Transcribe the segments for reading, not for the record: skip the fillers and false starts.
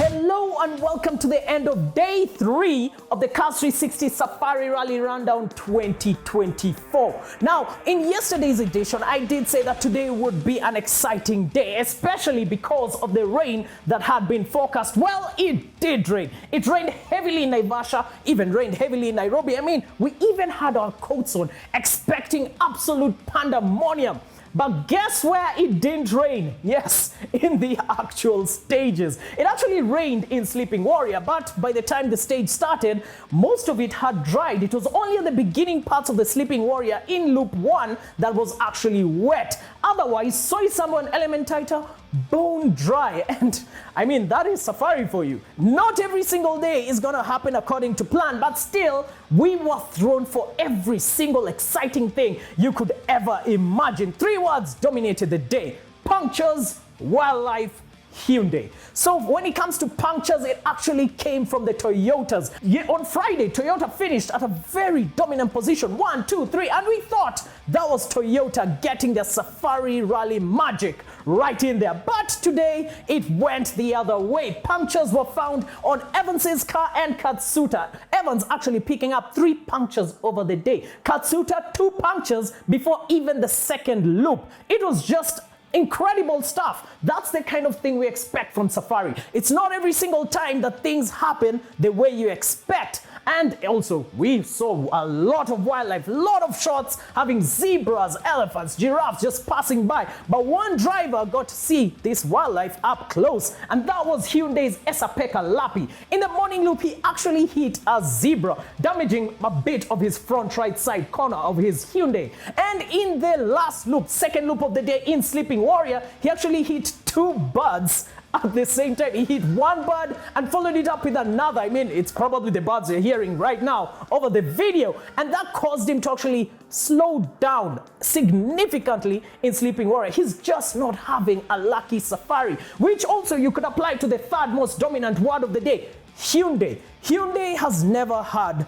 Hello and welcome to the end of day 3 of the CARS360 Safari Rally Rundown 2024. Now, in yesterday's edition, I did say that today would be an exciting day, especially because of the rain that had been forecast. Well, it did rain. It rained heavily in Naivasha, even rained heavily in Nairobi. I mean, we even had our coats on, expecting absolute pandemonium. But guess where it didn't rain? Yes, in the actual stages. It actually rained in Sleeping Warrior, but by the time the stage started, most of it had dried. It was only at the beginning parts of the Sleeping Warrior in Loop 1 that was actually wet. Otherwise, Soy Sambo and Elementaita, bone dry. And I mean, that is Safari for you. Not every single day is gonna happen according to plan, but still, we were thrown for every single exciting thing you could ever imagine. 3 words dominated the day: punctures, wildlife, Hyundai. So when it comes to punctures, it actually came from the Toyotas. On Friday, Toyota finished at a very dominant position, 1, 2, 3, and we thought that was Toyota getting their Safari Rally magic right in there. But today, it went the other way. Punctures were found on Evans's car and Katsuta. Evans actually picking up 3 punctures over the day. Katsuta, 2 punctures before even the second loop. It was just incredible stuff. That's the kind of thing we expect from Safari. It's not every single time that things happen the way you expect. And also, we saw a lot of wildlife, a lot of shots having zebras, elephants, giraffes just passing by. But one driver got to see this wildlife up close, and that was Hyundai's Esapeka Lapi. In the morning loop, he actually hit a zebra, damaging a bit of his front right side corner of his Hyundai. And in the last loop, second loop of the day in Sleeping Warrior, he actually hit 2 birds at the same time. He hit 1 bird and followed it up with another. I mean, it's probably the birds you're hearing right now over the video. And that caused him to actually slow down significantly in Sleeping Warrior. He's just not having a lucky Safari, which also you could apply to the third most dominant word of the day: Hyundai. Hyundai has never had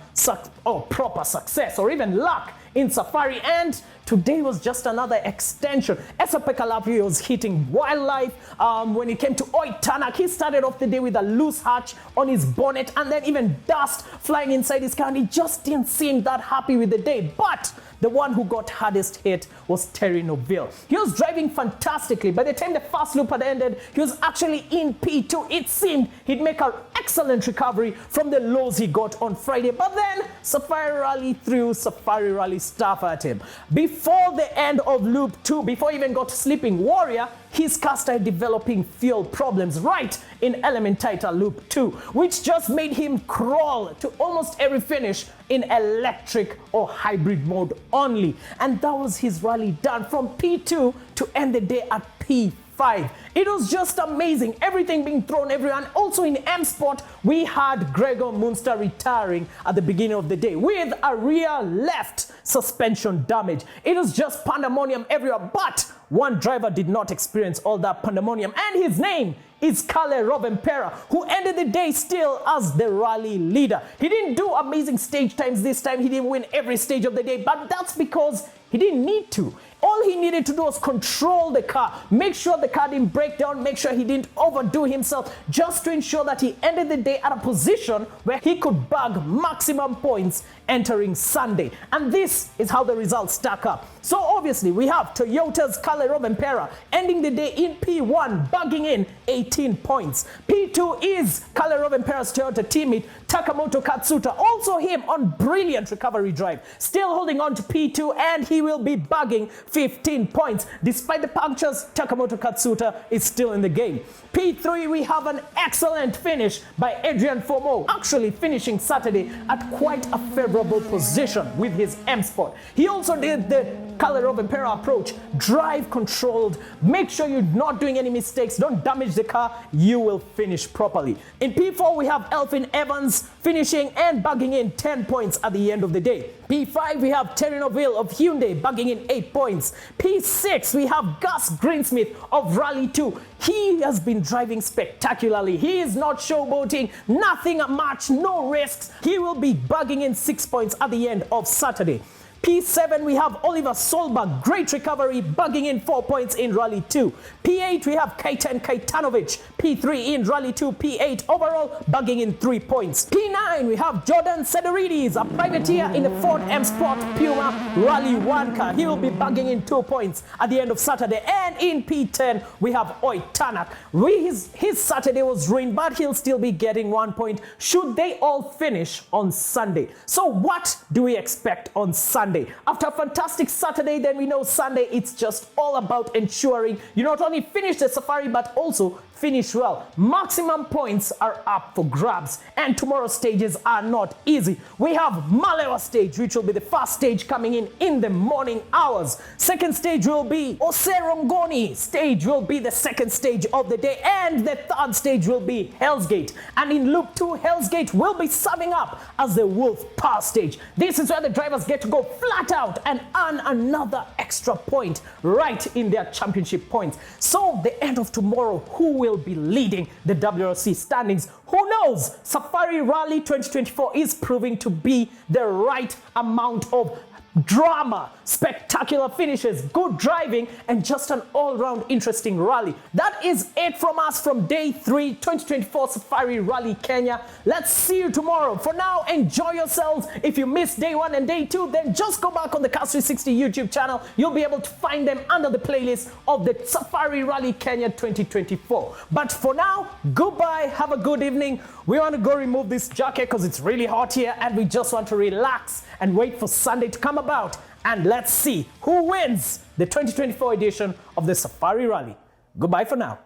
proper success or even luck in Safari, and today was just another extension. Esapeka Lapi was hitting wildlife. When it came to Oitanak, he started off the day with a loose hatch on his bonnet and then even dust flying inside his car, and he just didn't seem that happy with the day. But the one who got hardest hit was Terry Noville. He was driving fantastically. By the time the first loop had ended, he was actually in P2. It seemed he'd make an excellent recovery from the lows he got on Friday. But then Safari Rally threw Safari Rally stuff at him. Before the end of Loop 2, before he even got to Sleeping Warrior, his car started developing fuel problems right in Elementaita Loop 2, which just made him crawl to almost every finish in electric or hybrid mode only. And that was his rally done from P2 to end the day at P5. It was just amazing, everything being thrown everywhere. And also in M Sport, we had Gregor Munster retiring at the beginning of the day with a rear left suspension damage. It was just pandemonium everywhere, but one driver did not experience all that pandemonium, and his name is Kalle Rovanperä, who ended the day still as the rally leader. He didn't do amazing stage times this time. He didn't win every stage of the day, but that's because he didn't need to. All he needed to do was control the car, make sure the car didn't break down, make sure he didn't overdo himself, just to ensure that he ended the day at a position where he could bag maximum points entering Sunday. And this is how the results stack up. So obviously we have Toyota's Kalle Rovanperä ending the day in P1, bagging in 18 points. P2 is Kalle Rovanperä's Toyota teammate Takamoto Katsuta, also him on brilliant recovery drive, still holding on to P2, and he will be bagging 15 points. Despite the punctures, Takamoto Katsuta is still in the game. P3, we have an excellent finish by Adrian Fomo, actually finishing Saturday at quite a favorable position with his M Sport. He also did the Kalle Rovanperä approach, drive controlled, make sure you're not doing any mistakes, don't damage the car, you will finish properly. In P4, we have Elfin Evans finishing and bagging in 10 points at the end of the day. P5, we have Terry Noville of Hyundai bagging in 8 points. P6, we have Gus Greensmith of Rally 2. He has been driving spectacularly. He is not showboating, nothing much, no risks. He will be bagging in 6 points at the end of Saturday. P7, we have Oliver Solberg, great recovery, bugging in 4 points in Rally 2. P8, we have Kaitan Kaitanovic, P3 in Rally 2, P8 overall, bugging in 3 points. P9, we have Jordan Sederides, a privateer in the Ford M Sport Puma Rally 1 car. He will be bugging in 2 points at the end of Saturday. And in P10, we have Oi Tanak. His Saturday was ruined, but he'll still be getting 1 point should they all finish on Sunday. So what do we expect on Sunday? After a fantastic Saturday, then we know Sunday it's just all about ensuring you not only finish the safari but also finish well. Maximum points are up for grabs, and tomorrow's stages are not easy. We have Malewa stage, which will be the first stage coming in the morning hours. Second stage will be Oserongoni stage, will be the second stage of the day, and the third stage will be Hell's Gate. And in Loop 2, Hell's Gate will be serving up as the Wolf Power stage. This is where the drivers get to go flat out and earn another extra point right in their championship points. So the end of tomorrow, who will be leading the WRC standings? Who knows? Safari Rally 2024 is proving to be the right amount of drama, spectacular finishes, good driving, and just an all-round interesting rally. That is it from us from Day 3, 2024 Safari Rally Kenya. Let's see you tomorrow. For now, enjoy yourselves. If you missed Day 1 and Day 2, then just go back on the CARS360 YouTube channel. You'll be able to find them under the playlist of the Safari Rally Kenya 2024. But for now, goodbye, have a good evening. We want to go remove this jacket because it's really hot here, and we just want to relax and wait for Sunday to come about. And let's see who wins the 2024 edition of the Safari Rally. Goodbye for now.